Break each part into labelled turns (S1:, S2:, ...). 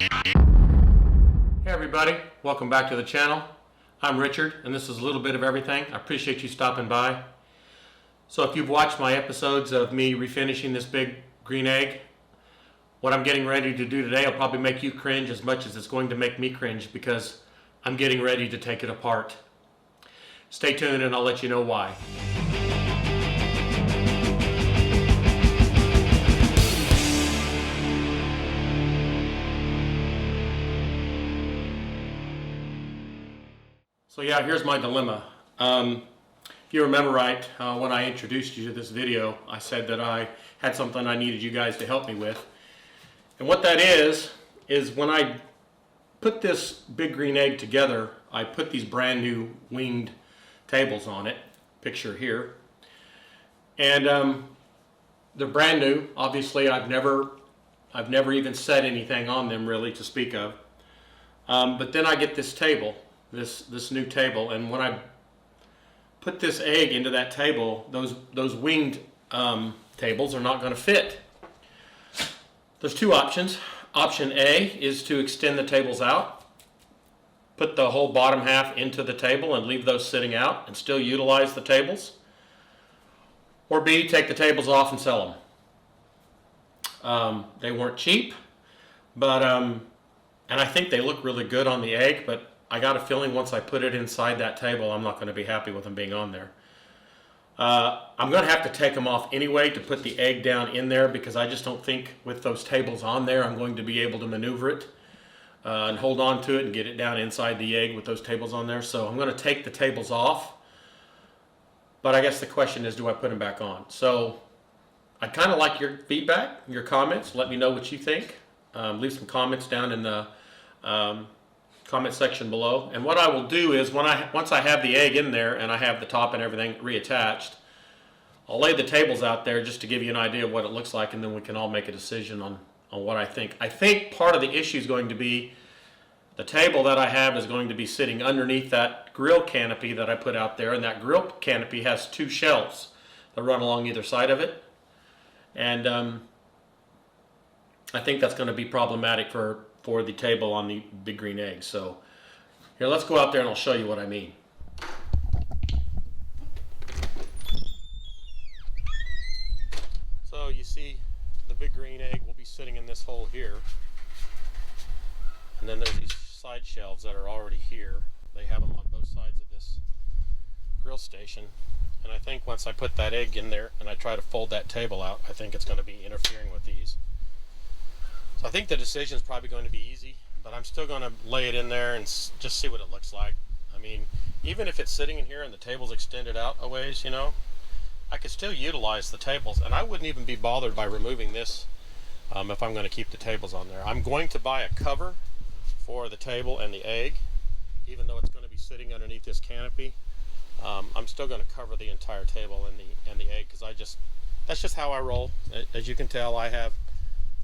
S1: Hey everybody, welcome back to the channel. I'm Richard and this is a little bit of everything. I appreciate you stopping by. So if you've watched my episodes of me refinishing this big green egg, what I'm getting ready to do today will probably make you cringe as much as it's going to make me cringe because I'm getting ready to take it apart. Stay tuned and I'll let you know why. So yeah, here's my dilemma. If you remember right, when I introduced you to this video, I said that I had something I needed you guys to help me with. And what that is when I put this big green egg together, I put these brand new winged tables on it, picture here. And they're brand new. Obviously, I've never even said anything on them really to speak of. But then I get this table. This new table, and when I put this egg into that table, those winged tables are not going to fit. There's two options. Option A is to extend the tables out, put the whole bottom half into the table and leave those sitting out and still utilize the tables. Or B, take the tables off and sell them. They weren't cheap, but and I think they look really good on the egg, but I got a feeling once I put it inside that table, I'm not going to be happy with them being on there. I'm going to have to take them off anyway to put the egg down in there because I just don't think with those tables on there I'm going to be able to maneuver it and hold on to it and get it down inside the egg with those tables on there. So I'm going to take the tables off, but I guess the question is, do I put them back on? So I'd kind of like your feedback, your comments. Let me know what you think. Leave some comments down in the comment section below. And what I will do is once I have the egg in there and I have the top and everything reattached, I'll lay the tables out there just to give you an idea of what it looks like, and then we can all make a decision on what I think. I think part of the issue is going to be the table that I have is going to be sitting underneath that grill canopy that I put out there, and that grill canopy has two shelves that run along either side of it. And I think that's going to be problematic for the table on the big green egg. So here, let's go out there and I'll show you what I mean. So you see the big green egg will be sitting in this hole here, and then there's these side shelves that are already here. They have them on both sides of this grill station, and I think once I put that egg in there and I try to fold that table out, I think it's going to be interfering with these. So I think the decision is probably going to be easy, but I'm still going to lay it in there and just see what it looks like. I mean, even if it's sitting in here and the table's extended out a ways, you know, I could still utilize the tables, and I wouldn't even be bothered by removing this if I'm going to keep the tables on there. I'm going to buy a cover for the table and the egg, even though it's going to be sitting underneath this canopy. I'm still going to cover the entire table and the egg because that's just how I roll. As you can tell, I have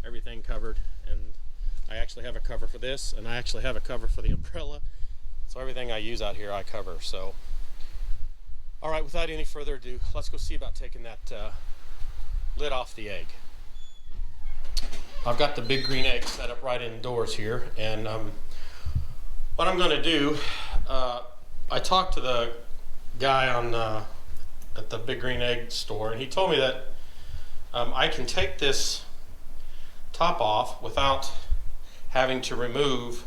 S1: everything covered, and I actually have a cover for this, and I actually have a cover for the umbrella. So everything I use out here I cover. So all right, without any further ado, let's go see about taking that lid off the egg. I've got the big green egg set up right indoors here, and what I'm going to do, I talked to the guy at the big green egg store, and he told me that I can take this top off without having to remove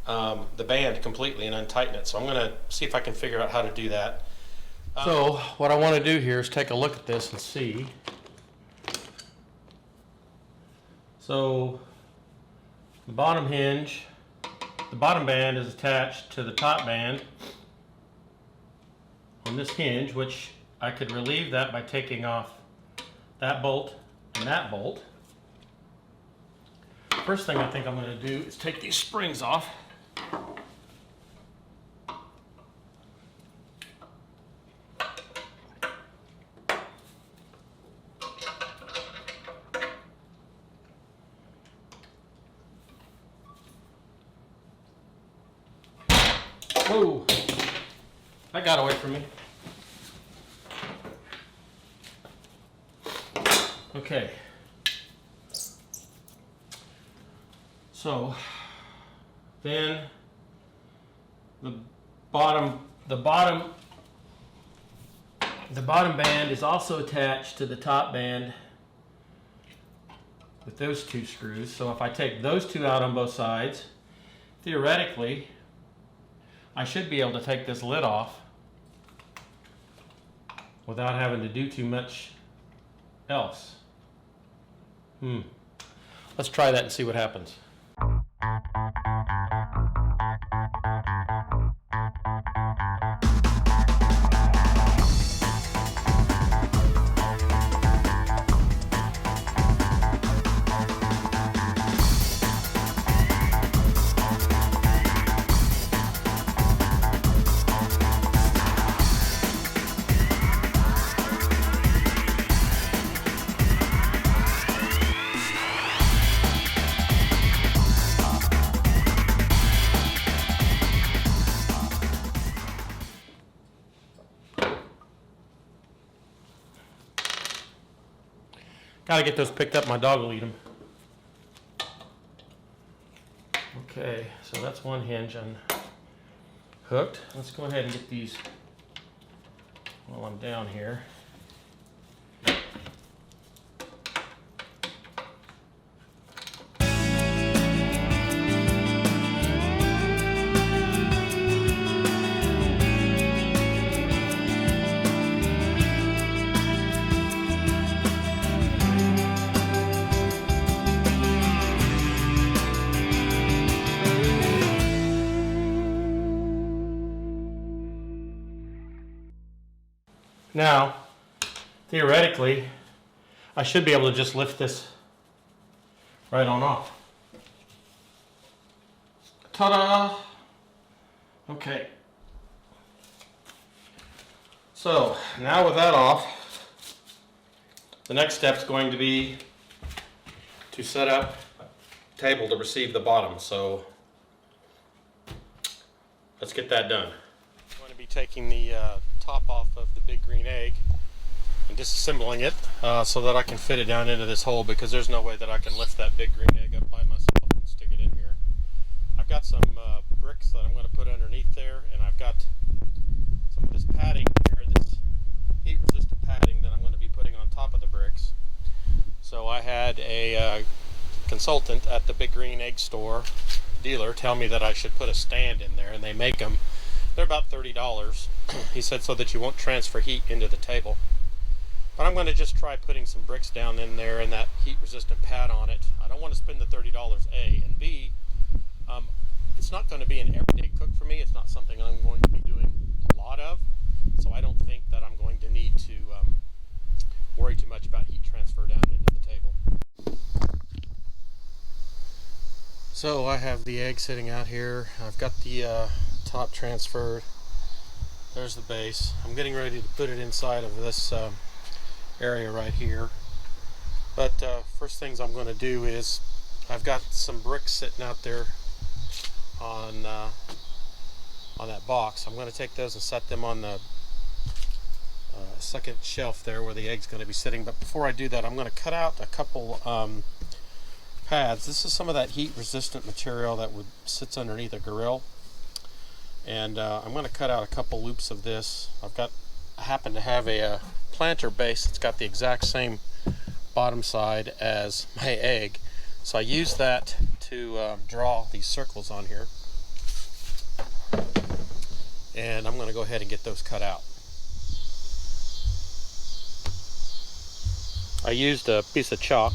S1: the band completely and untighten it. So I'm going to see if I can figure out how to do that. So what I want to do here is take a look at this and see. So the bottom hinge, the bottom band is attached to the top band on this hinge, which I could relieve that by taking off that bolt and that bolt. First thing I think I'm going to do is take these springs off. Whoa, that got away from me. Okay. So then the bottom band is also attached to the top band with those two screws. So if I take those two out on both sides, theoretically, I should be able to take this lid off without having to do too much else. Let's try that and see what happens. Gotta get those picked up, my dog will eat them. Okay, so that's one hinge unhooked. Let's go ahead and get these while I'm down here. Now, theoretically, I should be able to just lift this right on off. Ta-da! Okay. So, now with that off, the next step is going to be to set up a table to receive the bottom. So, let's get that done. I'm going to be taking the top off of the big green egg and disassembling it so that I can fit it down into this hole, because there's no way that I can lift that big green egg up by myself and stick it in here. I've got some bricks that I'm going to put underneath there, and I've got some of this padding here, this heat resistant padding that I'm going to be putting on top of the bricks. So I had a consultant at the big green egg store dealer tell me that I should put a stand in there, and they make them. They're about $30. He said so that you won't transfer heat into the table. But I'm going to just try putting some bricks down in there and that heat resistant pad on it. I don't want to spend the $30, A, and B, it's not going to be an everyday cook for me. It's not something I'm going to be doing a lot of, so I don't think that I'm going to need to worry too much about heat transfer down into the table. So I have the egg sitting out here. I've got the top transferred. There's the base. I'm getting ready to put it inside of this area right here. But first things I'm going to do is, I've got some bricks sitting out there on that box. I'm going to take those and set them on the second shelf there where the egg's going to be sitting. But before I do that, I'm going to cut out a couple pads. This is some of that heat resistant material that sits underneath a grill, and I'm going to cut out a couple loops of this. I happen to have a planter base that's got the exact same bottom side as my egg, so I use that to draw these circles on here, and I'm going to go ahead and get those cut out. I used a piece of chalk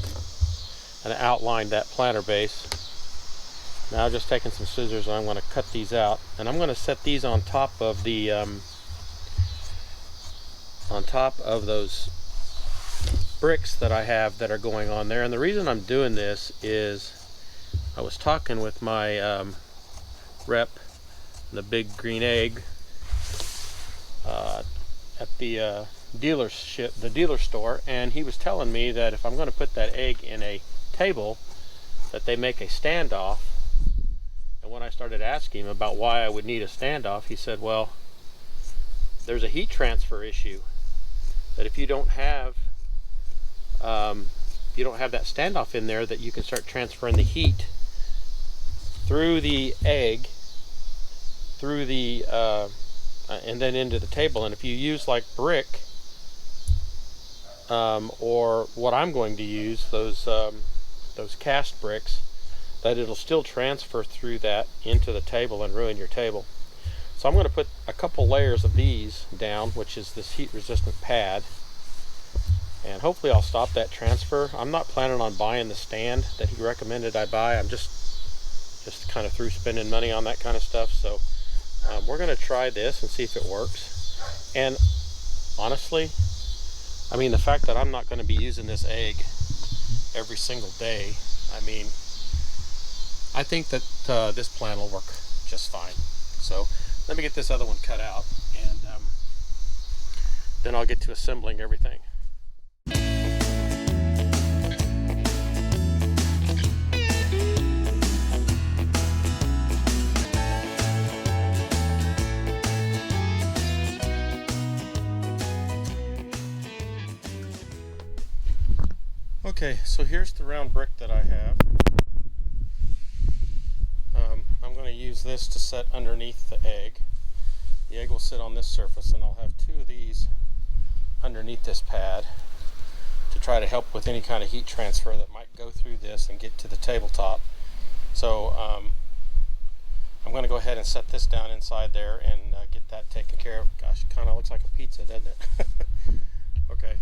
S1: and outlined that planter base. Now I've just taken some scissors and I'm going to cut these out, and I'm going to set these on top of the those bricks that I have that are going on there. And the reason I'm doing this is I was talking with my rep, the big green egg, at the dealer store, and he was telling me that if I'm going to put that egg in a table, that they make a standoff. And when I started asking him about why I would need a standoff, he said, well, there's a heat transfer issue, that if you don't have that standoff in there, that you can start transferring the heat through the egg, through the and then into the table. And if you use like brick, or what I'm going to use, those cast bricks, that it'll still transfer through that into the table and ruin your table. So I'm going to put a couple layers of these down, which is this heat resistant pad, and hopefully I'll stop that transfer. I'm not planning on buying the stand that he recommended I buy. I'm just kind of through spending money on that kind of stuff. So we're going to try this and see if it works. And honestly, I mean, the fact that I'm not going to be using this egg every single day, I mean, I think that this plan will work just fine. So let me get this other one cut out, and then I'll get to assembling everything. Okay, so here's the round brick that I have. I'm going to use this to set underneath the egg. The egg will sit on this surface, and I'll have two of these underneath this pad to try to help with any kind of heat transfer that might go through this and get to the tabletop. So I'm going to go ahead and set this down inside there and get that taken care of. Gosh, it kind of looks like a pizza, doesn't it? Okay.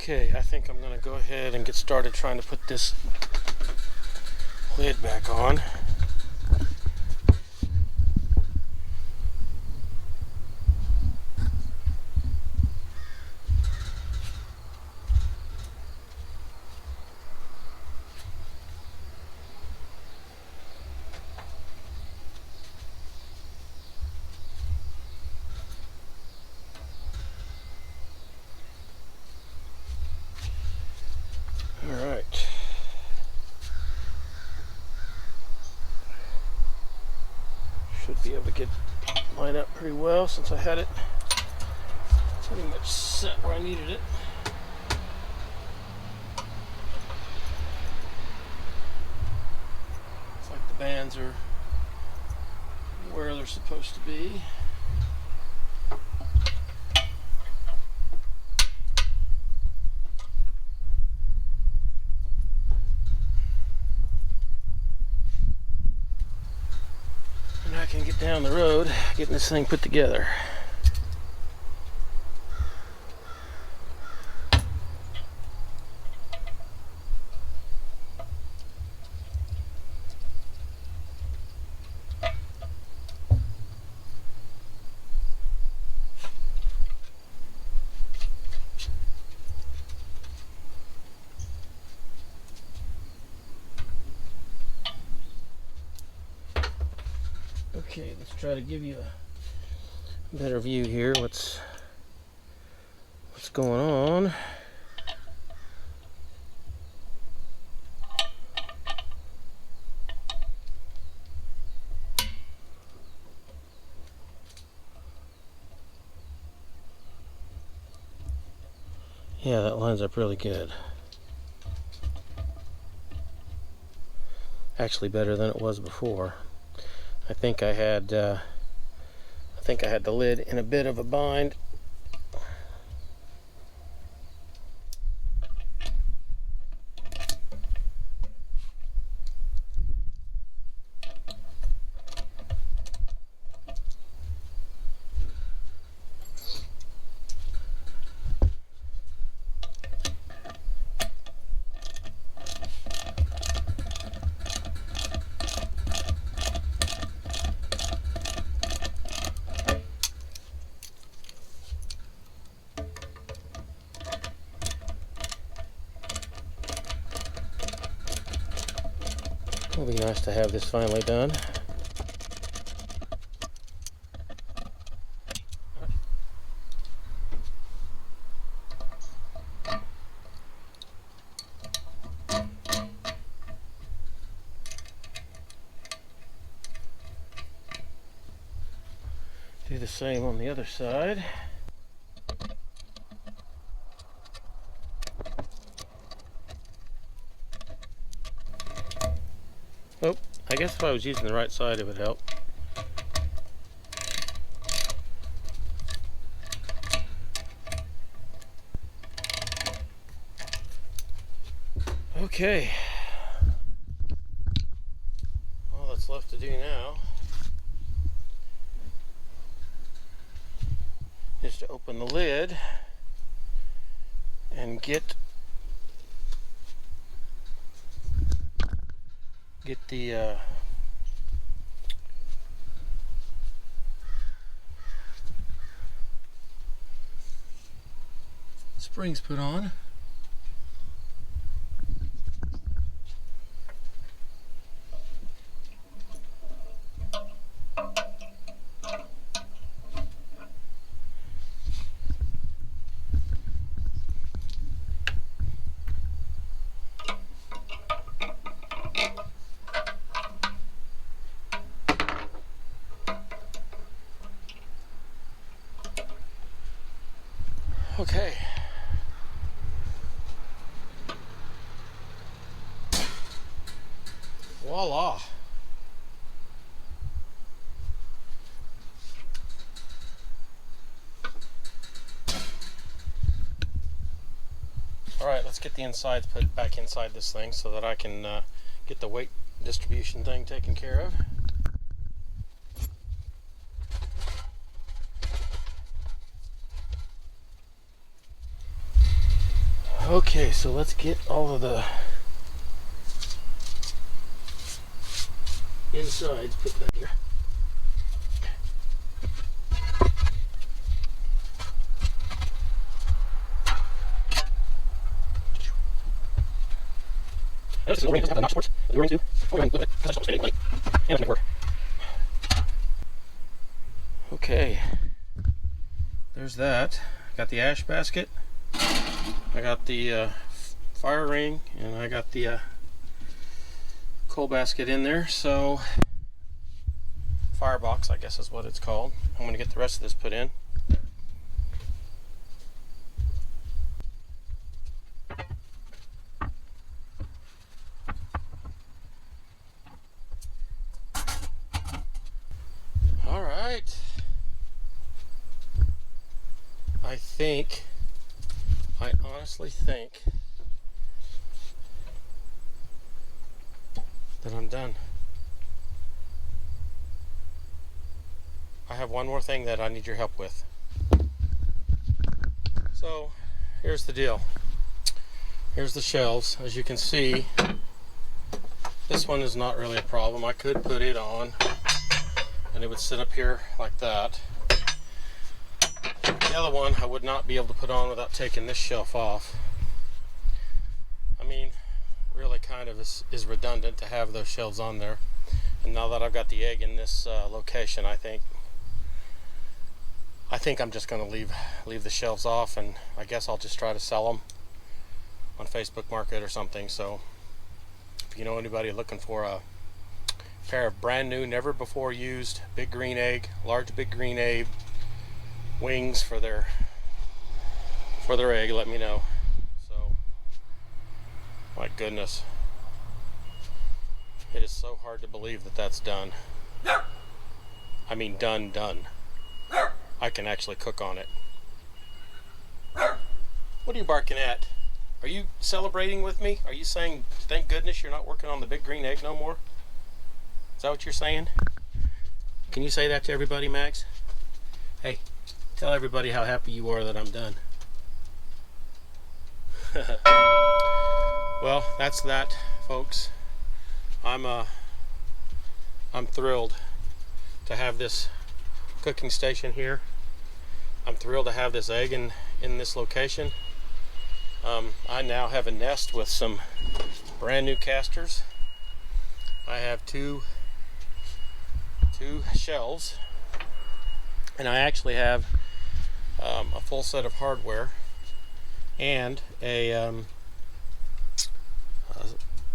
S1: Okay, I think I'm going to go ahead and get started trying to put this lid back on. Alright. Should be able to get lined up pretty well since I had it pretty much set where I needed it. Looks like the bands are where they're supposed to be. I can get down the road getting this thing put together. Okay, let's try to give you a better view here. What's going on? Yeah, that lines up really good. Actually better than it was before. I think I had the lid in a bit of a bind. It'll be nice to have this finally done. Do the same on the other side. Oh, I guess if I was using the right side it would help. Okay. All that's left to do now is to open the lid and get the springs put on. Okay. Voila. All right, let's get the insides put back inside this thing so that I can get the weight distribution thing taken care of. Okay, so let's get all of the insides put back here. Notice the ring doesn't have the notch supports. The ring too. We're going to flip it because I just don't spend any money. And it's going to work. Okay. There's that. Got the ash basket. I got the fire ring, and I got the coal basket in there. So, firebox, I guess is what it's called. I'm going to get the rest of this put in. All right. I honestly think that I'm done. I have one more thing that I need your help with. So here's the deal. Here's the shelves. As you can see, this one is not really a problem. I could put it on and it would sit up here like that. The other one I would not be able to put on without taking this shelf off. I mean, really kind of is redundant to have those shelves on there. And now that I've got the egg in this location, I think I'm just going to leave the shelves off, and I guess I'll just try to sell them on Facebook Market or something. So if you know anybody looking for a pair of brand new, never before used big green egg, large big green egg wings for their egg, let me know. So, my goodness, it is so hard to believe that that's done. I mean, done. I can actually cook on it. What are you barking at? Are you celebrating with me? Are you saying, thank goodness you're not working on the big green egg no more? Is that what you're saying? Can you say that to everybody, Max? Hey, tell everybody how happy you are that I'm done. Well, that's that, folks. I'm thrilled to have this cooking station here. I'm thrilled to have this egg in this location. I now have a nest with some brand new casters. I have two shelves, and I actually have a full set of hardware and a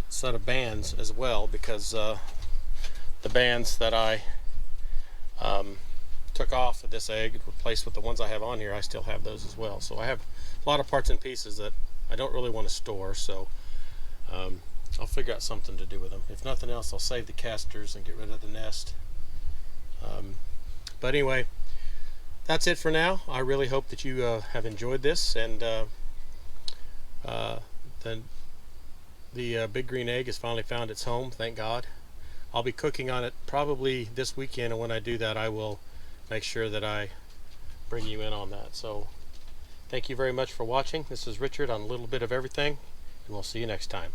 S1: set of bands as well, because the bands that I took off of this egg, replaced with the ones I have on here, I still have those as well. So I have a lot of parts and pieces that I don't really want to store, so I'll figure out something to do with them. If nothing else, I'll save the casters and get rid of the nest. But anyway, that's it for now. I really hope that you have enjoyed this, and then the big green egg has finally found its home, thank God. I'll be cooking on it probably this weekend, and when I do that, I will make sure that I bring you in on that. So thank you very much for watching. This is Richard on a little bit of everything, and we'll see you next time.